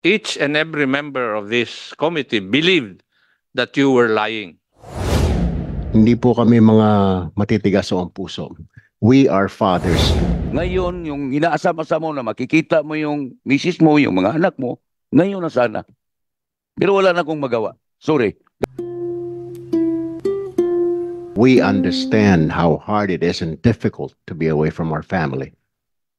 each and every member of this committee believed that you were lying. Hindi po kami mga matitigas ang puso. We are fathers. Ngayon, yung inaasama-sama mo na makikita mo yung misis mo, yung mga anak mo, ngayon na sana. Pero wala na akong magawa. Sorry. We understand how hard it is and difficult to be away from our family.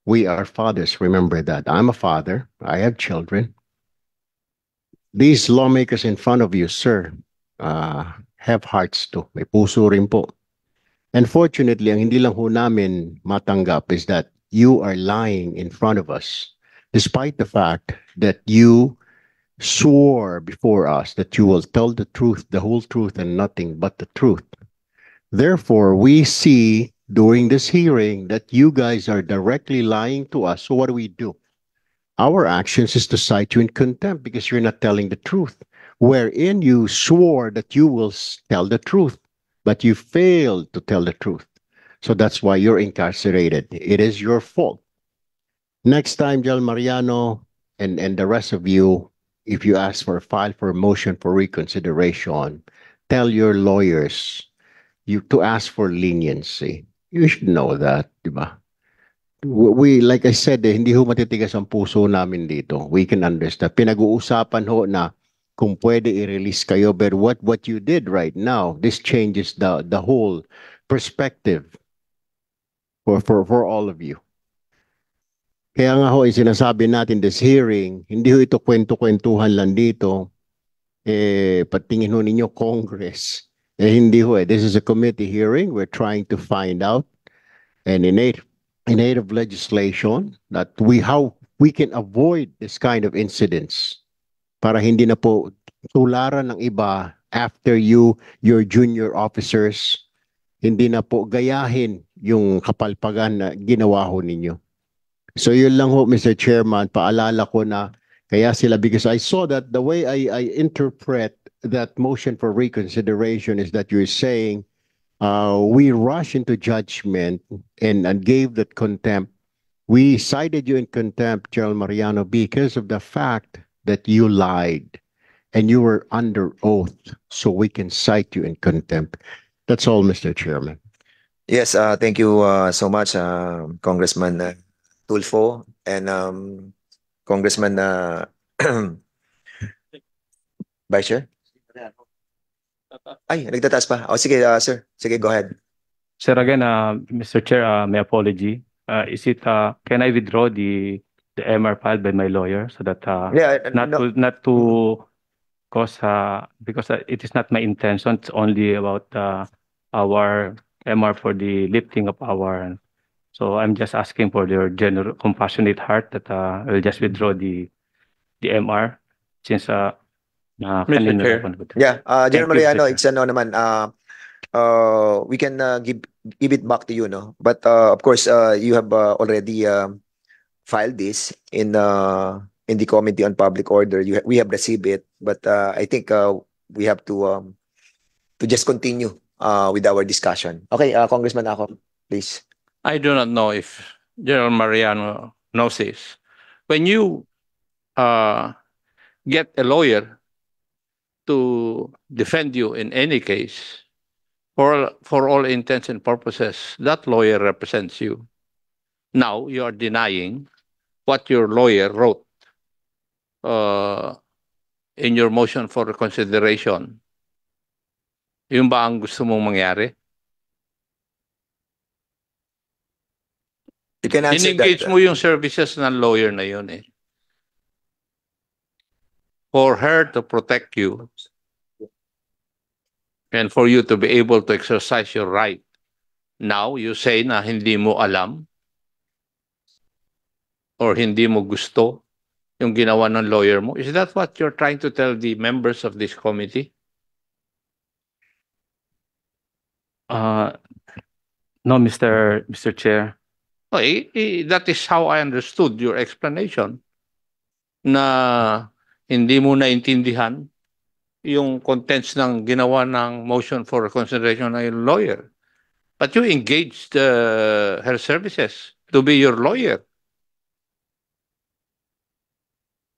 We are fathers. Remember that. I'm a father. I have children. These lawmakers in front of you, sir, have hearts too. May puso rin po. Unfortunately, ang hindi lang ho namin matanggap is that you are lying in front of us, despite the fact that you swore before us that you will tell the truth, the whole truth, and nothing but the truth. Therefore, we see during this hearing that you guys are directly lying to us. So what do? Our actions is to cite you in contempt because you're not telling the truth, wherein you swore that you will tell the truth, but you failed to tell the truth. So that's why you're incarcerated. It is your fault. Next time, Jel Mariano and the rest of you, if you ask for a file for a motion for reconsideration, tell your lawyers to ask for leniency. You should know that, di ba? We, like I said, hindi ho matitigas ang puso namin dito. We can understand. Pinag-uusapan ho na kung pwede i-release kayo, but what you did right now, this changes the whole perspective for all of you. Kaya nga ho, sinasabi natin this hearing, hindi ho ito kwento-kwentuhan lang dito. Patingin ho ninyo Congress. Hindi ho eh. This is a committee hearing. We're trying to find out and in aid of legislation that how we can avoid this kind of incidents para hindi na po tularan ng iba after your junior officers, hindi na po gayahin yung kapalpagan na ginawa ho ninyo. So yun lang ho, Mr. Chairman, paalala ko na kaya sila, because I saw that the way I interpret that motion for reconsideration is that you're saying we rush into judgment and gave that contempt. We cited you in contempt, General Mariano, because of the fact that you lied and you were under oath, so we can cite you in contempt. That's all, Mr. Chairman. Yes, thank you so much, Congressman Tulfo and Congressman Vice Chair. Ay, nagtataas pa. Oh, sige, sir. Sige, go ahead. Sir, again, Mr. Chair, my apology. Can I withdraw the MR filed by my lawyer so that not to cause because it is not my intention. It's only about our MR for the lifting of our. So I'm just asking for your general compassionate heart that I will just withdraw the MR since Mr. Chair. Yeah, General Thank you, Mariano, Mr. it's ano naman, we can give it back to you, no? But of course, you have already filed this in the Committee on Public Order. We have received it, but I think we have to just continue with our discussion. Okay, Congressman Ako, please. I do not know if General Mariano knows this. When you get a lawyer to defend you in any case, for all intents and purposes, that lawyer represents you. Now you are denying what your lawyer wrote in your motion for reconsideration. Yun ba ang gusto mong mangyari? You can answer In-engage that. mo yung services ng lawyer na yun eh. For her to protect you and for you to be able to exercise your right. Now, you say na hindi mo alam or hindi mo gusto yung ginawa ng lawyer mo. Is that what you're trying to tell the members of this committee? No, Mr. Chair. Oh, that is how I understood your explanation. Na hindi mo naintindihan yung contents ng ginawa ng motion for reconsideration ng lawyer. But you engaged her services to be your lawyer.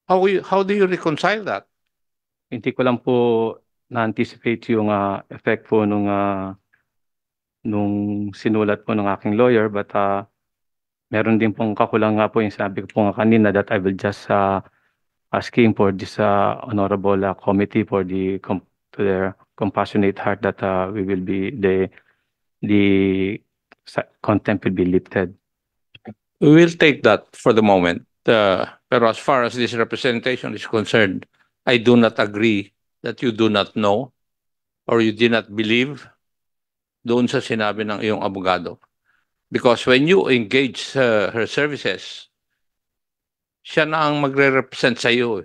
How do you reconcile that? Hindi ko lang po na-anticipate yung effect po nung sinulat po ng aking lawyer, but meron din pong kakulang nga po yung sabi ko po nga kanina that I will just asking for this honorable committee for to their compassionate heart that we will be the contempt will be lifted. We will take that for the moment. Pero as far as this representation is concerned, I do not agree that you do not know or you did not believe doon sa sinabi ng iyong abogado. Because when you engage her services, siya na ang magre-represent sa iyo.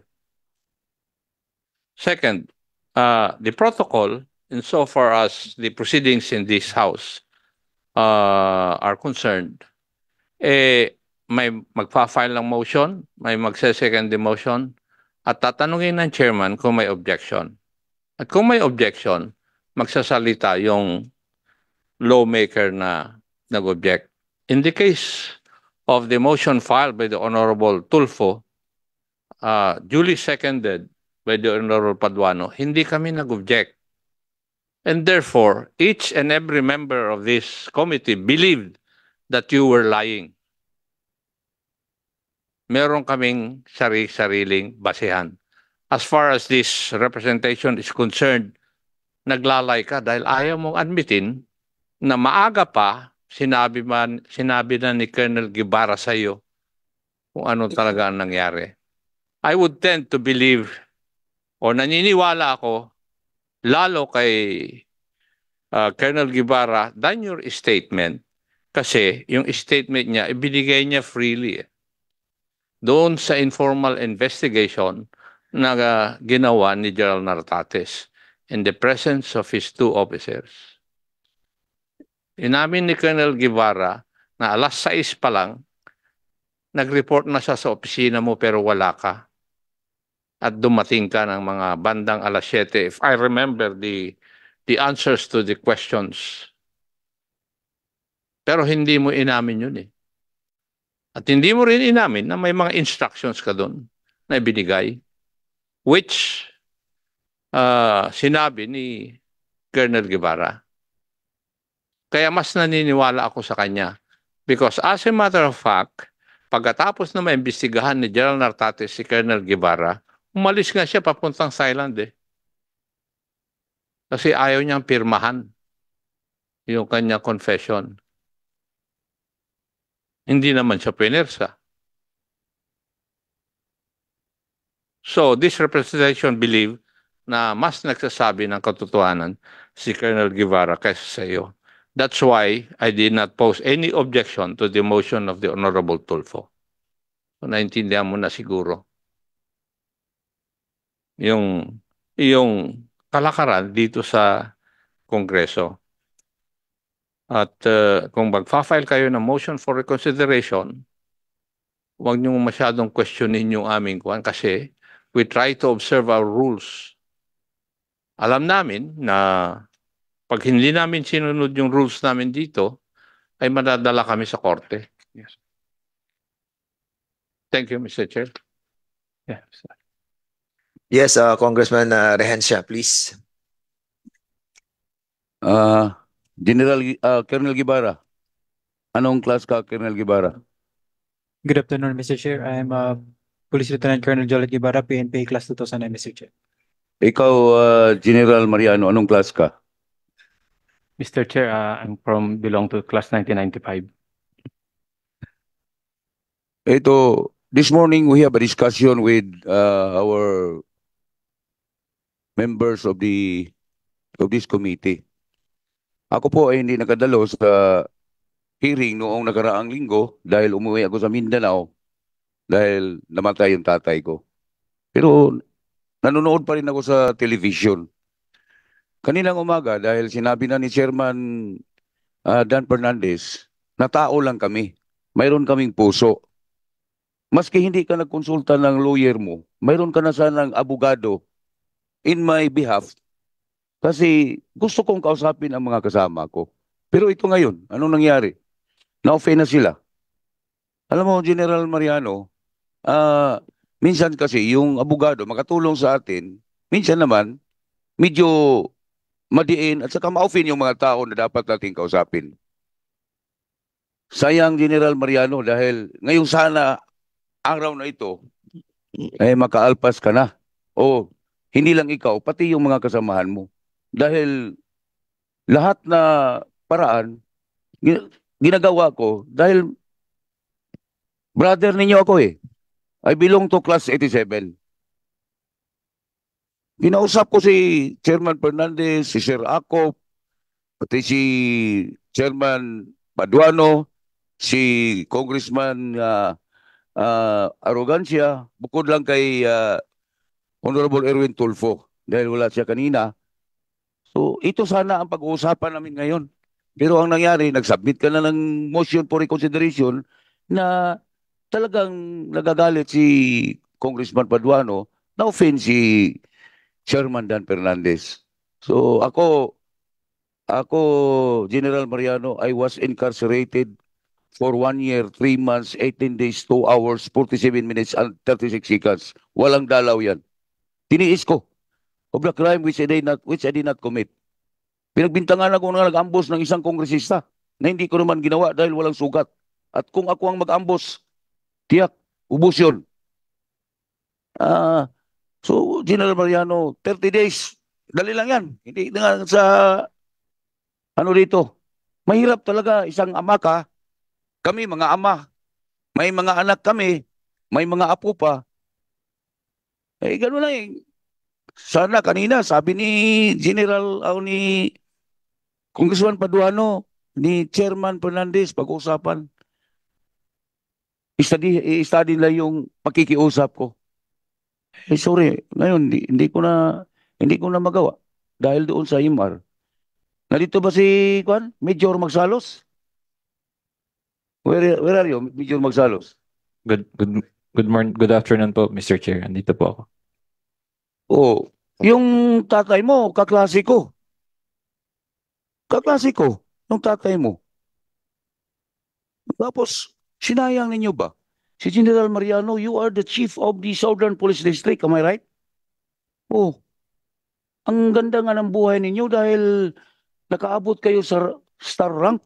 Second, the protocol, insofar as the proceedings in this house are concerned, may magpa-file ng motion, may magse-second the motion, at tatanungin ng chairman kung may objection. At kung may objection, magsasalita yung lawmaker na nag-object. In the case of the motion filed by the Honorable Tulfo, duly seconded by the Honorable Paduano, hindi kami nag-object. And therefore, each and every member of this committee believed that you were lying. Meron kaming sariling basehan. As far as this representation is concerned, naglalay ka dahil ayaw mong admitin na maaga pa sinabi na ni Colonel Guevara sa iyo kung ano talaga ang nangyari. I would tend to believe o naniniwala ako lalo kay Colonel Guevara than your statement kasi yung statement niya ibinigay niya freely doon sa informal investigation na ginawa ni General Nartates in the presence of his two officers. Inamin ni Colonel Guevara na alas 6 pa lang, nag-report na siya sa opisina mo pero wala ka. At dumating ka ng mga bandang alas 7. If I remember the answers to the questions. Pero hindi mo inamin yun eh. At hindi mo rin inamin na may mga instructions ka doon na ibinigay, which sinabi ni Colonel Guevara. Kaya mas naniniwala ako sa kanya. Because as a matter of fact, pagkatapos na maimbestigahan ni General Nartates si Colonel Guevara, umalis nga siya papuntang Thailand eh. Kasi ayaw niyang pirmahan yung kanya confession. Hindi naman siya pinersa. So, this representation believe na mas nagsasabi ng katotohanan si Colonel Guevara kaysa sa iyo. That's why I did not pose any objection to the motion of the Honorable Tulfo. So, naintindihan mo na siguro yung kalakaran dito sa Kongreso. At kung magfa-file kayo ng motion for reconsideration, huwag niyo masyadong questionin yung aming kuwan kasi we try to observe our rules. Alam namin na pag hindi namin sinunod yung rules namin dito, ay madadala kami sa korte. Yes. Thank you, Mr. Chair. Yeah, sir. Yes, Congressman Rehencia, please. Colonel Guevara, anong class ka, Colonel Guevara? Good afternoon, Mr. Chair. I am Police Lieutenant Colonel Jolet Guevara, PNP Class 2009, Mr. Chair. Ikaw, General Mariano, anong class ka? Mr. Chair, I'm belong to class 1995. This morning we have a discussion with our members of this committee. Ako po ay hindi nakadalo sa hearing noong nakaraang linggo dahil umuwi ako sa Mindanao dahil namatay yung tatay ko. Pero nanonood pa rin ako sa television. Kaninang umaga dahil sinabi na ni Chairman Dan Fernandez na tao lang kami. Mayroon kaming puso. Maski hindi ka nagkonsulta ng lawyer mo, mayroon ka na sanang abogado in my behalf. Kasi gusto kong kausapin ang mga kasama ko. Pero ito ngayon, anong nangyari? Na-offend na sila. Alam mo, General Mariano, minsan kasi yung abogado makatulong sa atin, minsan naman medyo madiin at saka ma-offend yung mga tao na dapat nating kausapin. Sayang General Mariano dahil ngayong sana araw na ito ay makaalpas ka na. O hindi lang ikaw, pati yung mga kasamahan mo. Dahil lahat na paraan ginagawa ko dahil brother ninyo ako eh. I belong to class 87. Ginausap ko si Chairman Fernandez, si Sir Acop, pati si Chairman Paduano, si Congressman Arrogancia, bukod lang kay Honorable Erwin Tulfo dahil wala siya kanina. So ito sana ang pag-uusapan namin ngayon. Pero ang nangyari, nag-submit ka na ng motion for reconsideration na talagang nagagalit si Congressman Paduano, na-offend si Chairman Dan Fernandez. So ako, General Mariano, I was incarcerated for 1 year, 3 months, 18 days, 2 hours, 47 minutes, and 36 seconds. Walang dalaw yan. Tiniis ko of the crime which I did not commit. Pinagbintangan ako na nag-ambos ng isang kongresista na hindi ko naman ginawa dahil walang sugat. At kung ako ang mag-ambos, tiyak, ubos yun. So, General Mariano, 30 days, dali lang yan. Hindi nga sa, ano dito, mahirap talaga isang ama ka. Kami, mga ama, may mga anak kami, may mga apo pa. Eh, gano'n lang eh. Sana kanina, sabi ni General, ni Congressman Paduano, ni Chairman Fernandez, pag-usapan. I-study lang yung pakikiusap ko. Eh, sorry, ngayon, hindi ko na magawa. Dahil doon sa IMR. Nandito ba si, Major Magsalos? Where are you, Major Magsalos? Good morning, good afternoon po, Mr. Chair. Andito po ako. Oh, yung tatay mo, kaklase ko. Kaklase ko, yung tatay mo. Tapos, sinayang ninyo ba? Si General Mariano, you are the chief of the Southern Police District, am I right? Oh, ang ganda nga ng buhay ninyo dahil nakaabot kayo sa star rank.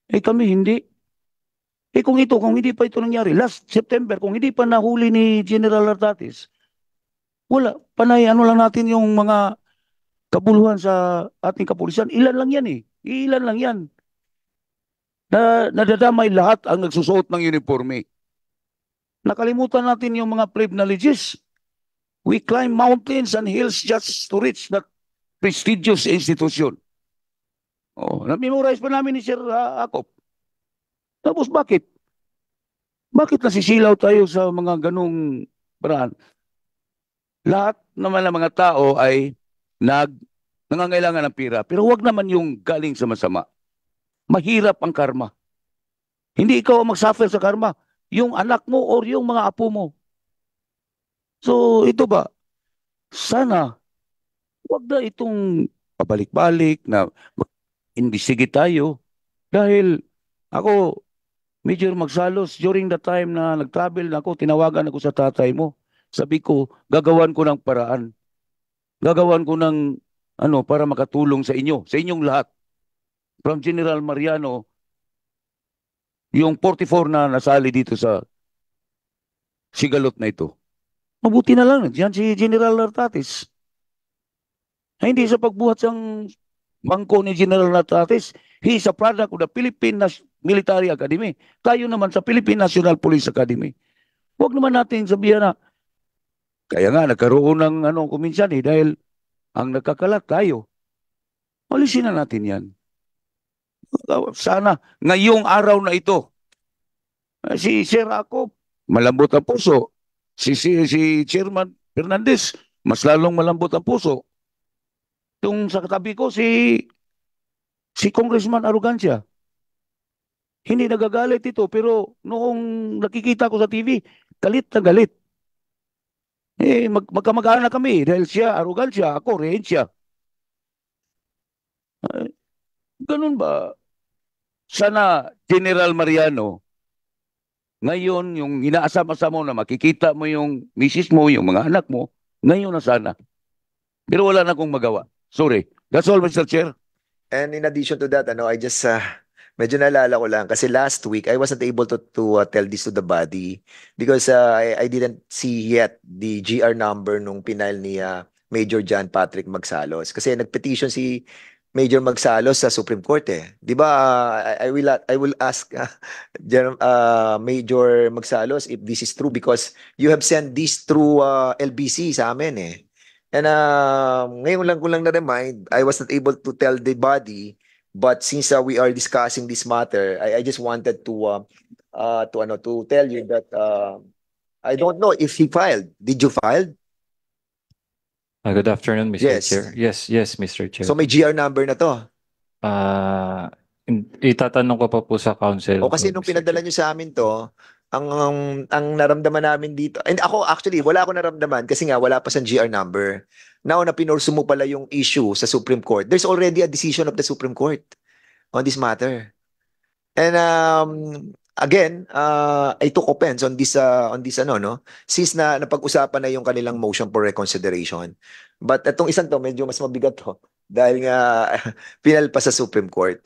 Eh kami hindi. Eh kung hindi pa ito nangyari, last September, kung hindi pa nahuli ni General Artates, wala, panay ano lang natin yung mga kabuluhan sa ating kapulisan. Ilan lang yan eh. Ilan lang yan. Nadadamay lahat ang nagsusuot ng uniforme. Nakalimutan natin yung mga privileges. We climb mountains and hills just to reach that prestigious institution. Oh, na-memorize pa namin ni Sir Acop. Tapos bakit? Bakit nasisilaw tayo sa mga ganong paraan? Lahat naman ng mga tao ay nangangailangan ng pira. Pero wag naman yung galing sa masama. Mahirap ang karma. Hindi ikaw ang mag-suffer sa karma. Yung anak mo or yung mga apo mo. So ito ba? Sana wag na itong pabalik-balik na imbistige tayo. Dahil ako, Major Magsalos, during the time na nag-travel na ako, tinawagan ako sa tatay mo. Sabi ko, gagawan ko ng paraan. Gagawan ko ng para makatulong sa inyo, sa inyong lahat. From General Mariano, yung 44 na nasali dito sa sigalot na ito. Mabuti na lang, diyan si General Artates. Hindi sa pagbuhat ng bangko ni General Artates, he is a product of the Philippine Military Academy. Tayo naman sa Philippine National Police Academy. Huwag naman natin sabihan na, kaya nga nagkaroon ng kuminsan dahil ang nagkakalat tayo. Alisin na natin yan. Sana ngayong araw na ito, si Sir Acop, malambot ang puso. Si Chairman Fernandez, mas lalong malambot ang puso. Yung sa katabi ko, si Congressman Arrogancia. Hindi nagagalit ito, pero noong nakikita ko sa TV, galit na galit. Eh, magkamag-anak kami dahil siya, Arrogancia, ako, Rehencia. Ganun ba? Sana, General Mariano, Ngayon, yung inaasama-sama mo na makikita mo yung misis mo, yung mga anak mo, ngayon na sana. Pero wala na akong magawa. Sorry. That's all, Mr. Chair. And in addition to that, I just medyo naalala ko lang kasi last week I wasn't able to tell this to the body because I didn't see yet the GR number nung pinile ni Major John Patrick Magsalos kasi nagpetition si Major Magsalos sa Supreme Court eh. 'Di ba? I will ask Major Magsalos if this is true because you have sent this through LBC sa amin eh. And ngayon lang ko lang na-remind, I was not able to tell the body, but since we are discussing this matter, I just wanted to tell you that I don't know if he filed. Did you file? Good afternoon, Mr. Yes. Chair. Yes, Mr. Chair. So may GR number na to. Itatanong ko pa po sa council. O kasi nung pinadala nyo sa amin to, ang naramdaman namin dito, and ako actually, wala ako naramdaman kasi nga wala pa sa GR number. Now na pinursu mo pala yung issue sa Supreme Court, there's already a decision of the Supreme Court on this matter. And again, I took offense on this since napag-usapan na yung kanilang motion for reconsideration. But itong isang to, medyo mas mabigat to dahil nga pinal pa sa Supreme Court.